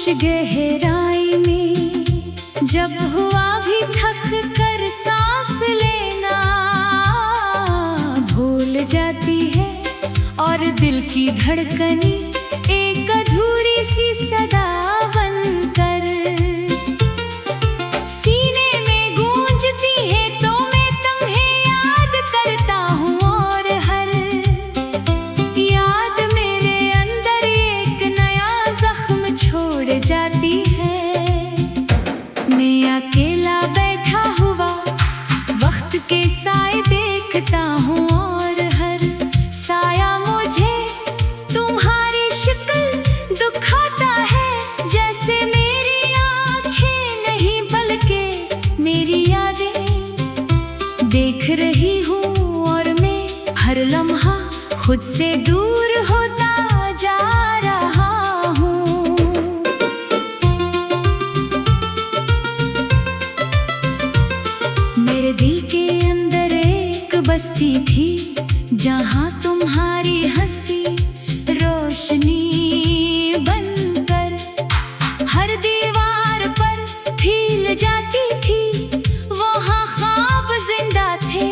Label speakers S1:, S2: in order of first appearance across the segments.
S1: गहराई में जब हुआ भी थक कर सांस लेना, भूल जाती है और दिल की धड़कनी एक अधूरी सी सदा बनकर सीने में गूंजती है, तो मैं तुम्हें याद करता हूँ और हर याद मेरे अंदर एक नया जख्म छोड़ जाती है। मैं अकेला बैठा हुआ वक्त के साए देखता हूँ और हर साया मुझे तुम्हारी शक्ल दुखाता है। जैसे मेरी आँखें नहीं बल्कि मेरी यादें देख रही हूँ और मैं हर लम्हा खुद से दूर होता जा रहा हूँ। मेरे दिल के अंदर एक बस्ती थी जहाँ तुम्हारी हंसी रोशनी बनकर हर दीवार पर फैल जाती थी। वहाँ ख्वाब जिंदा थे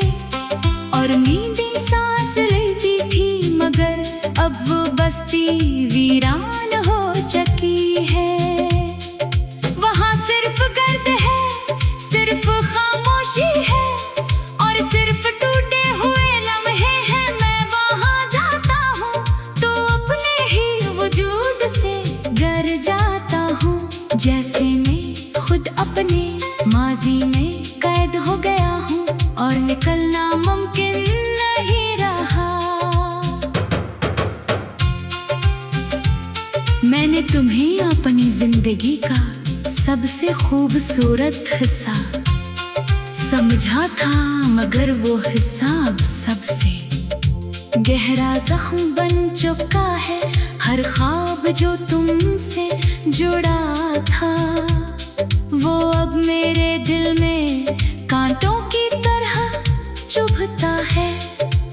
S1: और नींदें सांस लेती थी, मगर अब वो बस्ती वीरान हो चुकी है। वहाँ सिर्फ गर्द है, सिर्फ खामोशी है और सिर्फ टूटे हुए लम्हे हैं। मैं वहाँ जाता हूँ तो अपने ही वजूद से डर जाता हूँ, जैसे मैं खुद अपने माजी में कैद हो गया हूँ और निकलना मुमकिन नहीं रहा। मैंने तुम्हें अपनी जिंदगी का सबसे खूबसूरत हिस्सा समझा था, मगर वो हिस्सा अब सबसे गहरा जख्म बन चुका है। हर ख्वाब जो तुमसे जुड़ा था वो अब मेरे दिल में कांटों की तरह चुभता है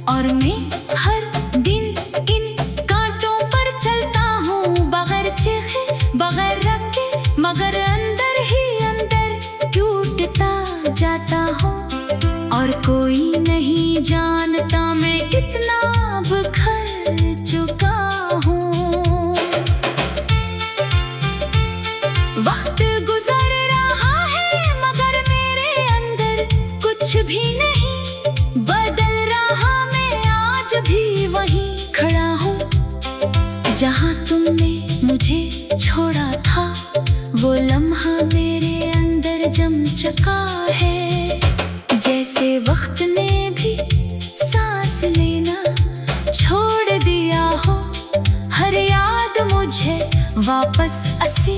S1: और मैं हर दिन इन कांटों पर चलता हूँ, बगैर चीखे बगैर रखे, मगर अंदर ही अंदर टूटता जाता हूँ। और कोई नहीं जानता मैं कितना बिखर चुका हूँ। वक्त गुजर रहा है मगर मेरे अंदर कुछ भी नहीं बदल रहा। मैं आज भी वहीं खड़ा हूँ जहाँ तुमने मुझे छोड़ा था। वो लम्हा मेरे अंदर जम चुका है, जैसे वक्त ने भी सांस लेना छोड़ दिया हो। हर याद मुझे वापस असी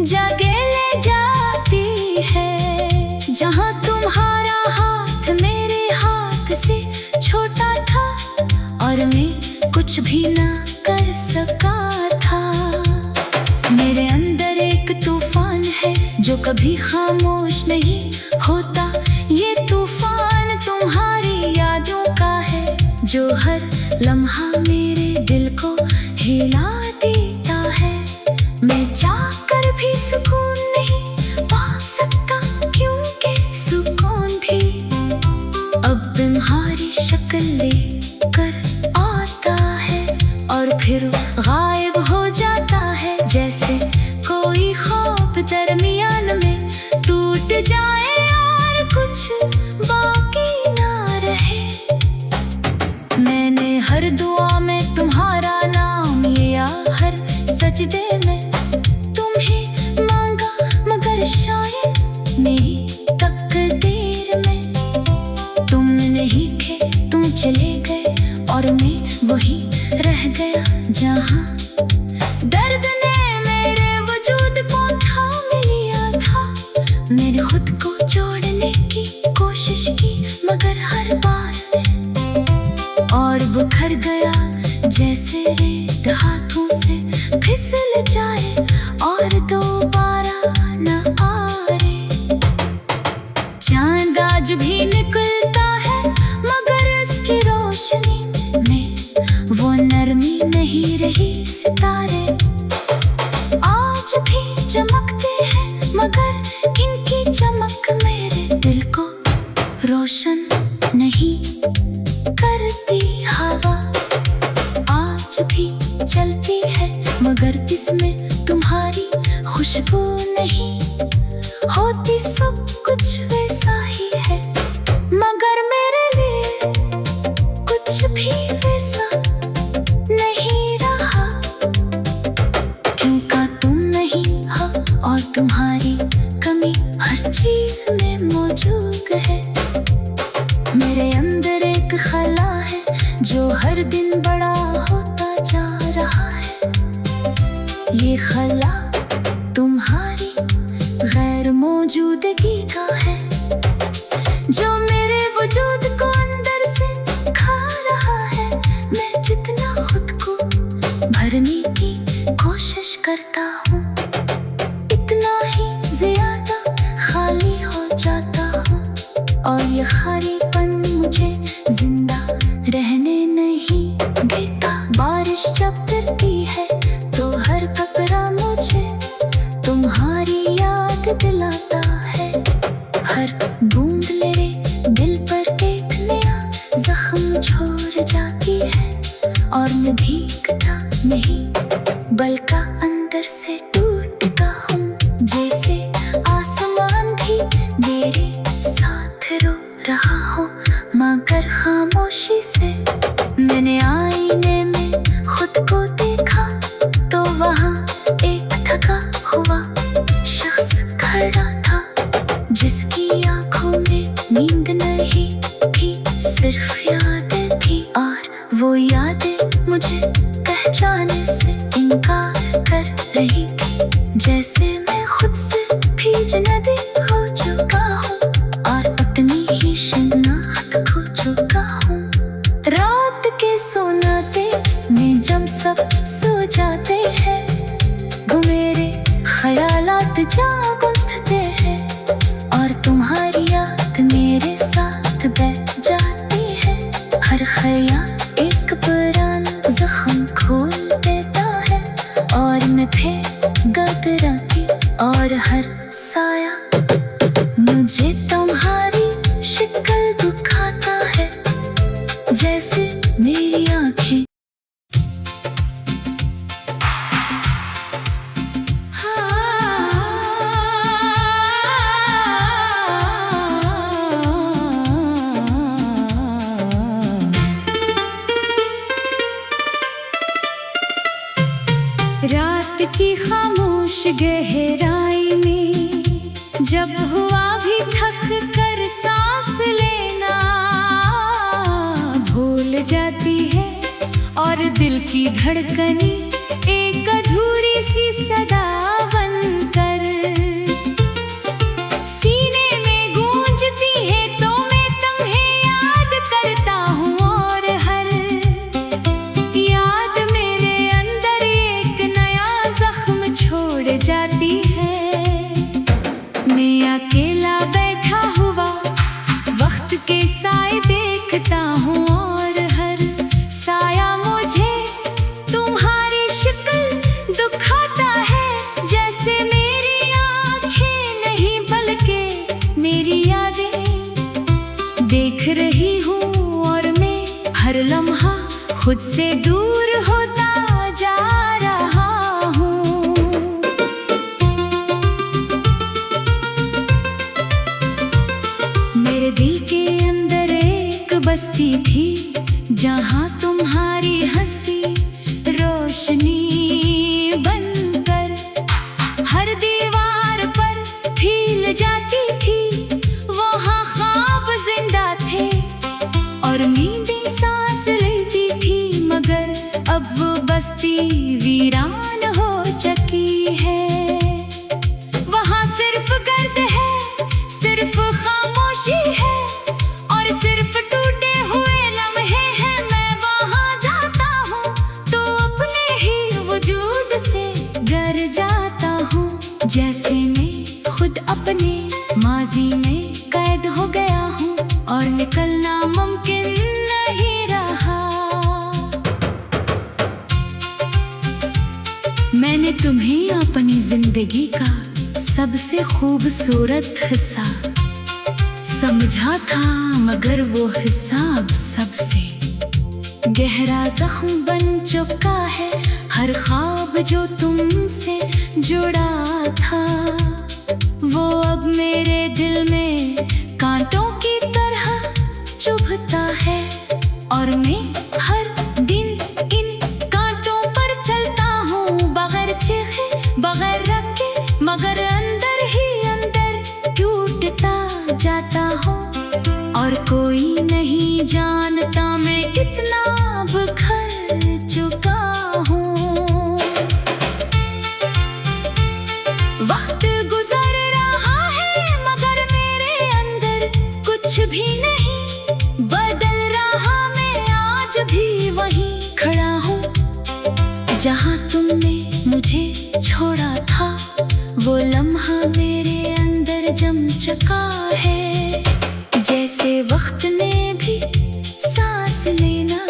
S1: जगह ले जाती है, जहाँ तुम्हारा हाथ मेरे हाथ से छोटा था और मैं कुछ भी ना कर सका था। मेरे अंदर एक तूफान है जो कभी खामोश नहीं होता। ये तूफान तुम्हारी यादों का है जो हर लम्हा मेरे दिल को हिला देता है। मैं चाहकर भी सुकून नहीं पा सकता, क्योंकि सुकून भी अब तुम्हारी शक्ल लेकर आता है और फिर गायब हो जाता है। जैसे कोई ख्वाब दरमियान में टूट जाए और कुछ बाकी ना रहे। मैंने हर दुआ में तुम्हारा नाम लिया, हर सजदे में तुम्हें मांगा, मगर शायद मेरी तकदीर में तुम नहीं थे। तुम चले गए और मैं वहीं रह गया जहाँ दर्द ने मेरे वजूद को थाम लिया था। मैंने खुद को जोड़ने की कोशिश की, मगर हर बार और बिखर गया, जैसे रेत हाथों से फिसल जाए और दोबारा न आए। चांद आज भी निकलता है मगर इसकी रोशनी में वो नरमी नहीं रही। सितारे आज भी मगर इसमें तुम्हारी खुशबू नहीं होती। सब कुछ वैसा ही है मगर मेरे लिए कुछ भी वैसा नहीं रहा। क्योंकि तुम नहीं हो और तुम्हारी कमी हर चीज में मौजूद है। मेरे अंदर एक खला है जो हर दिन बड़ा होता जा रहा है। ये खला तुम्हारी गैर मौजूदगी का है जो मेरे वजूद को अंदर से खा रहा है। मैं जितना खुद को भरने की कोशिश करता हूँ इतना ही ज्यादा खाली हो जाता हूँ। और ये खालीपन मुझे जिंदा रहने नहीं देता। बारिश जब गिरती है तो हर कतरा मुझे तुम्हारी याद दिलाता है। हर बूंद मेरे दिल पर एक नया जख्म छोड़ जाती है। और मैं भीगता नहीं बल्कि अंदर से टूटता हूँ जैसे आसमान भी मेरे साथ रो रहा हो मगर खामोशी से। मैंने आईने में खुद को देखा तो वहाँ एक थका हुआ शख्स खड़ा था जिसकी आंखों में नींद नहीं थी सिर्फ यादें थी। और वो यादें मुझे पहचानने से इनकार कर रही थी जैसे मैं खुद से भीज नदी हो चुका हूँ और अपनी ही शिनाख्त खो चुका हूँ। रात के सोनाते में जब सब सो जाते हैं मेरे ख्यालात जाग उठते हैं और तुम्हारी याद मेरे साथ बैठ जाती है। हर ख्याल एक पुराना जख्म खोल देता है और मैं फिर घबराती और हर साया मुझे तुम्हारी शक्ल दिखाता है जैसे मेरी आँखें। रात की खामोश गहराई में जब हुआ भी थक कर सांस लेना भूल जाती है और दिल की धड़कने एक अधूरी सी सदा बनकर सीने में गूंजती है तो मैं तुम्हें याद करता हूँ। और हर याद मेरे अंदर एक नया जख्म छोड़ जाती है। मैं अकेला बैठा हुआ वक्त के साए देखता हूँ और हर साया मुझे तुम्हारी शक्ल दिखाता है जैसे मेरी आँखें नहीं बल्कि मेरी यादें देख रही हूँ। और मैं हर लम्हा खुद से दूर होता जा रहा हूँ। मेरे दिल के अंदर एक बस्ती थी जहाँ तुम्हारी हंसी रोशनी बनकर हर दीवार पर फैल जाती थी। वहाँ ख्वाब जिंदा थे और नींदें सांस लेती थी मगर अब वो बस्ती वीरान हो चुकी है। वहाँ सिर्फ गर्द है सिर्फ खामोशी है और सिर्फ टूटे हुए लम्हे हैं। मैं वहाँ जाता हूँ तो अपने ही वजूद से डर जाता हूँ जैसे मैं खुद अपने माजी में कैद हो गया हूँ और निकलना मुमकिन नहीं रहा। मैंने तुम्हें अपनी जिंदगी का सबसे खूबसूरत हिस्सा समझा था मगर वो हिस्सा अब सबसे गहरा जख्म बन चुका है हर ख्वाब जो तुमसे जुड़ा था। वो अब मेरे दिल में कांटों की तरह चुभता है और मैं हर दिन इन कांटों पर चलता हूँ, बगैर चीखे बगैर रखे, मगर अंदर ही अंदर टूटता जाता हूँ। और कोई नहीं जानता मैं कितना बिखर चुका हूँ। वक्त गुजर रहा है मगर मेरे अंदर कुछ भी नहीं बदल रहा, मैं आज भी वहीं खड़ा हूँ जहाँ तुमने मुझे छोड़ा था। वो लम्हा मेरे अंदर जम चुका है, जैसे वक्त ने भी सांस लेना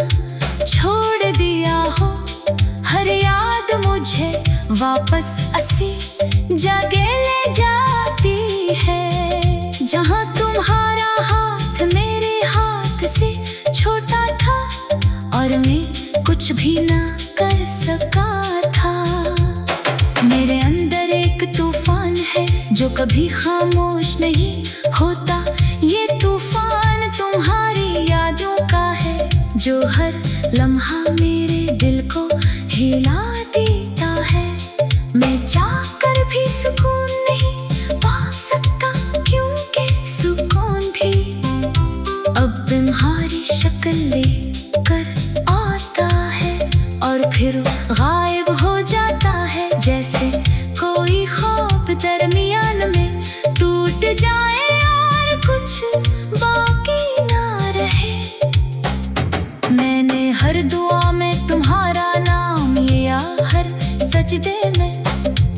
S1: छोड़ दिया हो। हर याद मुझे वापस उसी जगह ले जाती है जहाँ तुम्हारा हाथ मेरे हाथ से छोटा था और मैं कुछ भी ना कर सका था। मेरे अंदर एक तूफान है जो कभी खामोश नहीं होता। ये तूफान तुम्हारी यादों का है जो हर लम्हा मेरे दिल को हिला देता है। मैं चाहकर भी सुकून नहीं पा सकता क्योंकि सुकून भी अब तुम्हारी शक्ल लेकर आता है और फिर गायब हो जाता है, जैसे कोई ख्वाब दरमियान में टूट जाए और कुछ बाकी ना रहे। मैंने हर दुआ में तुम्हारा नाम लिया, हर सजदे में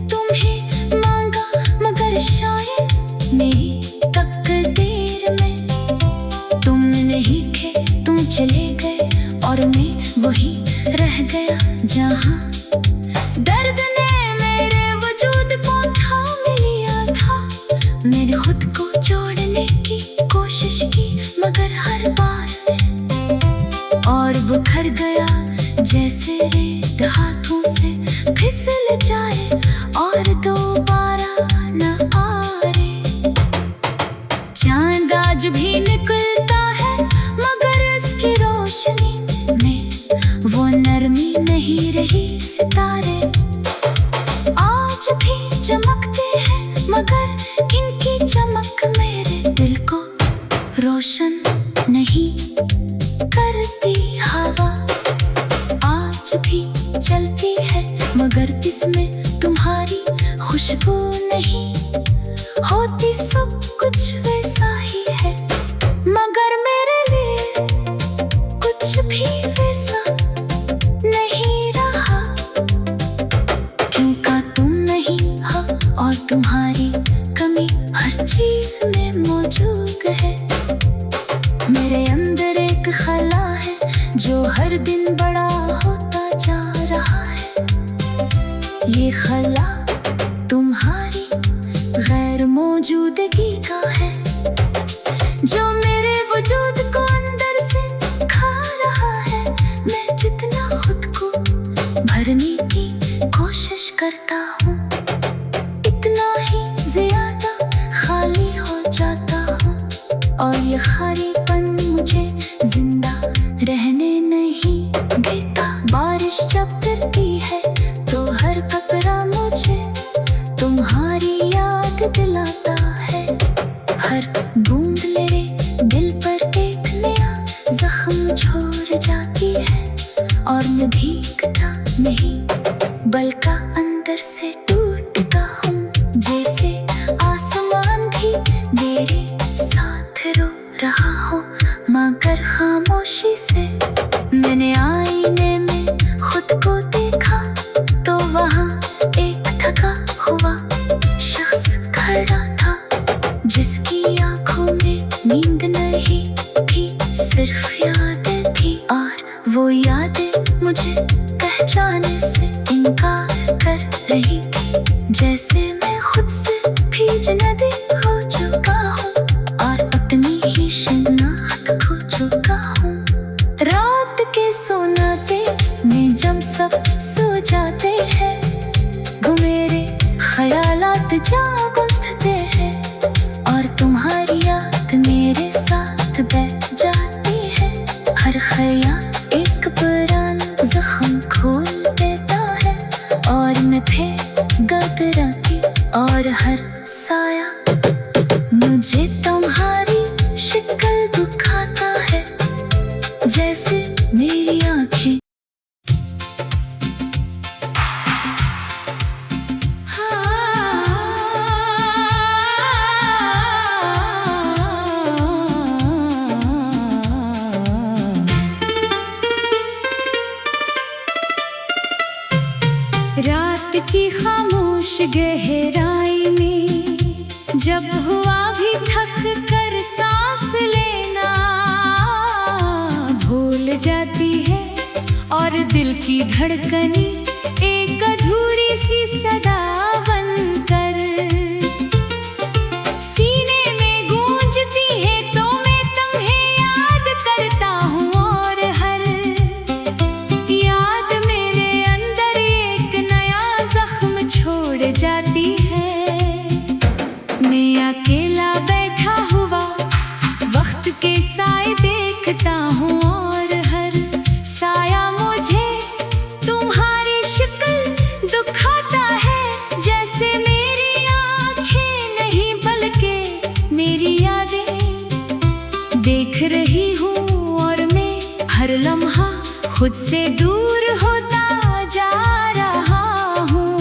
S1: तुम्हें मांगा, मगर शायद मेरी तकदीर में तुम नहीं थे। तुम चले गए और मैं वहीं रह गया जहाँ दर्द ने मेरे वजूद को थाम लिया था। मैंने खुद को जोड़ने की कोशिश की मगर हर बार और बिखर गया, जैसे रेत हाथों से फिसल जाए और दोबारा न आए। चांद आज भी निकलता है मगर इसकी रोशनी में वो नरमी नहीं रही। सितारे आज भी चमकते हैं मगर इनकी चमक मेरे दिल को रोशन नहीं करती। हवा आज भी चलती है मगर इसमें तुम्हारी खुशबू नहीं होती। सब कुछ वैसा ही है मगर मेरे लिए कुछ भी वैसा नहीं रहा, क्योंकि तुम नहीं हो और तुम्हारी कमी हर चीज में मौजूद है। मेरे अंदर एक खला है जो हर दिन बड़ा होता जा रहा है। ये खला तुम्हारी गैर मौजूदगी का है जो मेरे वजूद को अंदर से खा रहा है। मैं जितना खुद को भरने की कोशिश करता हूँ इतना ही ज्यादा खाली हो जाता हूँ और ये खालीपन मुझे जिंदा रहने नहीं देता। बारिश जब गिरती है तो हर कतरा मुझे तुम्हारी याद दिलाता है। हर बूंद मेरे दिल पर एक नया जख्म छोड़ जाती है और मैं भीगता नहीं बल्कि अंदर से टूटता हूँ, जैसे आसमान भी मेरे साथ रो रहा हो मगर खामोशी से। मैंने आईने में खुद को देखा तो वहाँ एक थका हुआ शख्स खड़ा था जिसकी आंखों में नींद नहीं थी, सिर्फ यादें थी और वो यादें मुझे पहचाने से इनकार कर रही थी। जैसे मैं खुद से भीज नदी हो चुका हूँ और अपनी ही शिनाख्त खो चुका हूँ। रात के सो कब सो जाते हैं, वो मेरे ख्यालात जा गुंथते हैं, और तुम्हारी याद मेरे साथ बैठ जाती है। हर ख्याल एक पुराना जख्म खोल देता है, और मैं फिर गदरा की और हर साया मुझे तुम्हारी शक्ल दिखाता है, जैसे मेरी आँखें। रात की खामोश गहराई में जब हुआ भी थक कर सांस लेना, भूल जाती है और दिल की धड़कनी एक अधूरी सी सदा बनकर सीने में गूंजती है, तो मैं तुम्हें याद करता हूँ, और हर याद मेरे अंदर एक नया जख्म छोड़ जाती है। मैं अकेला बैठा हुआ वक्त के साए देखता हूँ, और हर साया मुझे तुम्हारी शक्ल दिखाता है, जैसे मेरी आँखें नहीं बल्कि मेरी यादें देख रही हूँ, और मैं हर लम्हा खुद से दूर होता जा रहा हूँ।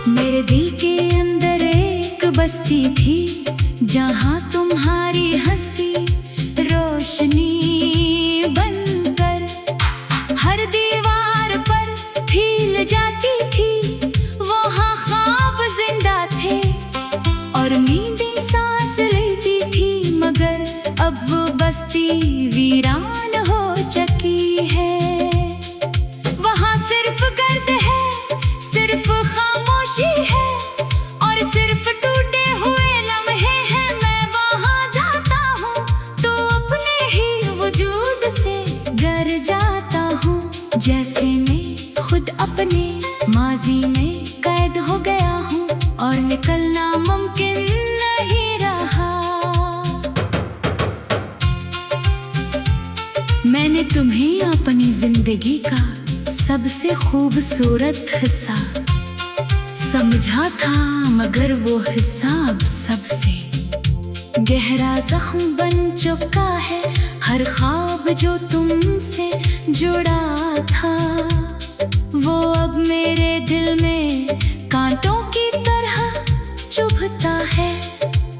S1: मेरे दिल के अंदर एक बस्ती थी, जहाँ तुम्हारी हंसी रोशनी बनकर हर दीवार पर फैल जाती थी। वहाँ ख्वाब जिंदा थे और नींदें सांस लेती थी, मगर अब वो बस्ती वीरान हो चुकी है। वहाँ सिर्फ गर्द है, सिर्फ खामोशी है, और सिर्फ टूटे हुए लम्हे हैं। मैं वहाँ जाता हूँ तो अपने ही वजूद से डर जाता हूँ, जैसे मैं खुद अपने माजी में कैद हो गया हूँ, और निकलना मुमकिन नहीं रहा। मैंने तुम्हें अपनी जिंदगी का सबसे खूबसूरत हिस्सा समझा था, मगर वो हिस्सा अब सबसे गहरा जख्म बन चुका है। हर ख्वाब जो तुमसे जुड़ा था, वो अब मेरे दिल में कांटों की तरह चुभता है,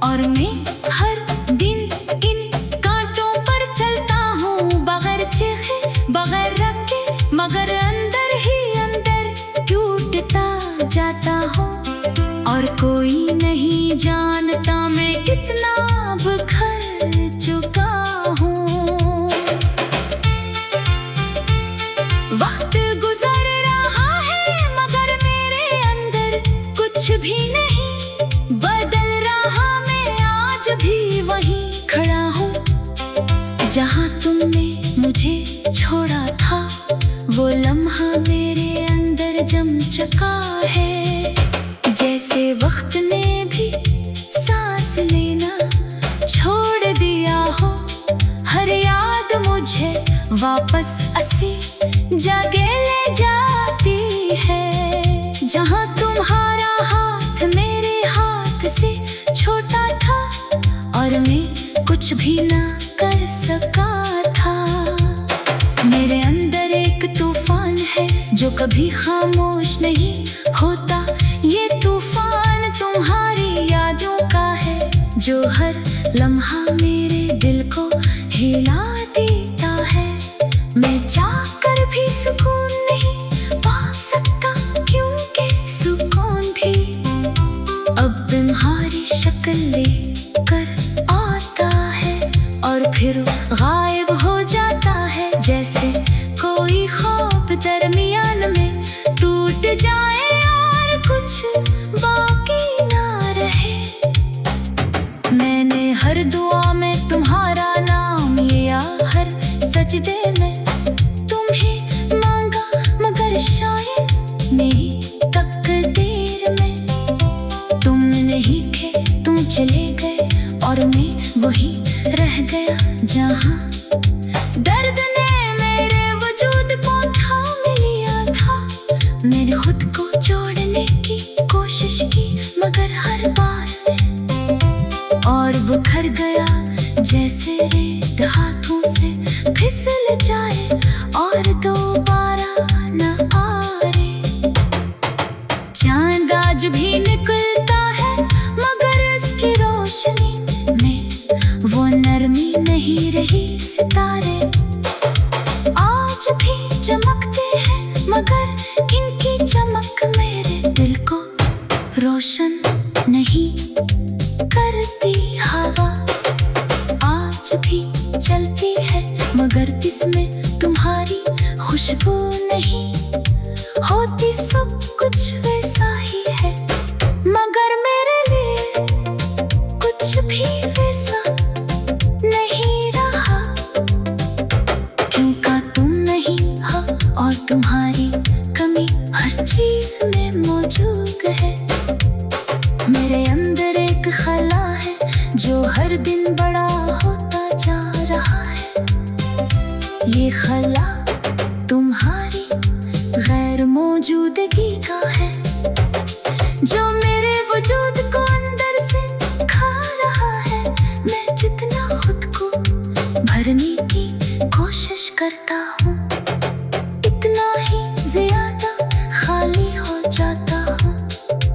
S1: और मैं हर दिन इन कांटों पर चलता हूँ, बगैर चीखे बगैर रखे, मगर अंदर ही अंदर टूटता जाता हूँ, और कोई नहीं जानता मैं कितना बिखर चुका हूँ। वक्त गुजर रहा है, मगर मेरे अंदर कुछ भी नहीं बदल रहा। मैं आज भी वहीं खड़ा हूँ, जहाँ तुमने मुझे छोड़ा था। वो लम्हा मेरे अंदर जम चुका है, जैसे वक्त ने भी सांस लेना छोड़ दिया हो। हर याद मुझे वापस असी जगह ले जाती है, जहाँ तुम्हारा हाथ मेरे हाथ से छोटा था, और मैं कुछ भी ना कर सका था। मेरे अंदर एक तूफान है जो कभी खामोश नहीं होता। ये तूफान तुम्हारी यादों का है, जो हर लम्हा मेरे दिल को हिला देता है। मैं चाहकर भी सुकून नहीं पा सकता, क्योंकि सुकून भी अब तुम्हारी शक्ल लेकर आता है, और फिर गायब हो जाता है, जैसे कोई ख्वाब दरमियान में टूट जाए और कुछ बाकी ना रहे। मैंने हर दुआ में तुम्हारा नाम जहाँ दर्द ने मेरे वजूद को थाम लिया था। मैंने खुद को जोड़ने की कोशिश की मगर हर बार मैं और बिखर गया जैसे रेत हाथों से फिसल जाए और दोबारा न आए। चांद आज भी निकलता है मगर इसकी रोशनी में वो नरमी नहीं रही। सितारे आज भी चमकते हैं मगर इनकी चमक मेरे दिल को रोशन नहीं करती। हवा आज भी चलती है मगर इसमें तुम्हारी खुशबू नहीं होती। सब कुछ वैसा ही है मगर मेरे लिए कुछ भी वैसा नहीं रहा। क्योंकि तुम नहीं हो और तुम्हारी कमी हर चीज में मौजूद है। मेरे अंदर एक खला है जो हर दिन बड़ा होता जा रहा है। ये खला तुम्हारी गैर मौजूदगी का है जो मेरे वजूद को अंदर से खा रहा है। मैं जितना खुद को भरने की कोशिश करता हूँ इतना ही ज्यादा खाली हो जाता हूँ।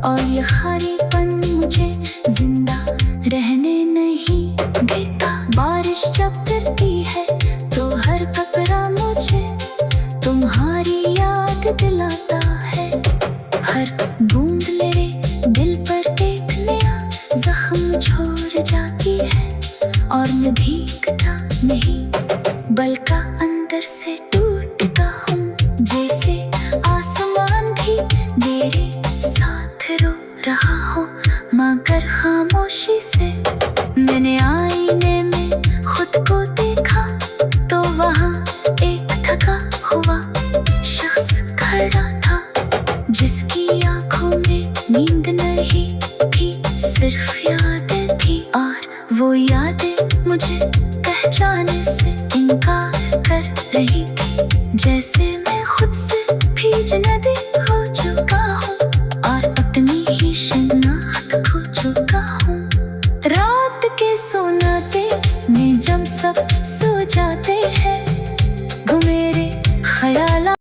S1: और ये खालीपन मुझे जिंदा रहने नहीं देता। बारिश जब गिरती है तो हर कतरा मुझे तुम्हारी याद दिलाता है। हर बूंद मेरे दिल पर एक नया जख्म छोड़ जाती है और मैं भीगता नहीं बल्कि अंदर से टूटता हूँ। जैसे आसमान भी मेरे साथ रो रहा हो मगर खामोशी से। मैंने आईने में खुद को देखा तो वहाँ एक थका हुआ शख्स खड़ा था जिसकी आंखों में नींद नहीं थी सिर्फ यादें थी। और वो यादें मुझे पहचानने से इनकार कर रही थी। जैसे मैं खुद से भीज नदी हो चुका हूँ और अपनी ही शिनाख्त खो चुका हूँ। रात के सोनाते में जब सब सो जाते